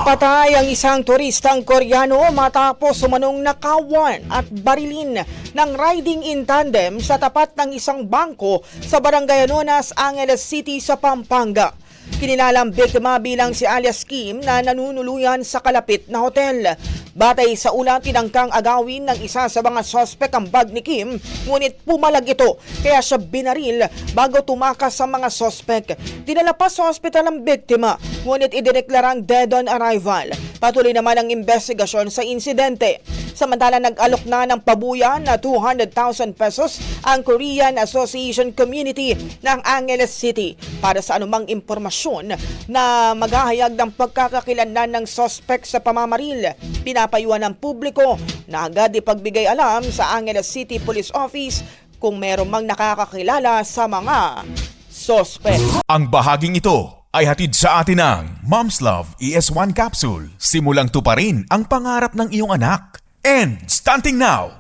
Napatay ang isang turistang Koreano matapos umanong nakawan at barilin ng riding in tandem sa tapat ng isang bangko sa Barangay Anonas, Angeles City sa Pampanga. Kinilalang biktima bilang si alias Kim na nanunuluyan sa kalapit na hotel. Batay sa ulat, tinangkang agawin ng isa sa mga sospek ang bag ni Kim, ngunit pumalag ito kaya siya binaril bago tumakas sa mga sospek. Dinala pa sa ospital ang biktima, ngunit idineklarang dead on arrival. Patuloy naman ang investigasyon sa insidente. Samantala, nag-alok na ng pabuyan na 200,000 pesos ang Korean Association Community ng Angeles City para sa anumang impormasyon na maghahayag ng pagkakakilanlan ng sospek sa pamamaril. Pinapayuhan ng publiko na agad ipagbigay alam sa Angeles City Police Office kung meron mang nakakakilala sa mga sospek. Ang bahaging ito ay hatid sa atin ng Mom's Love ES1 Capsule. Simulang tuparin ang pangarap ng iyong anak. And starting now,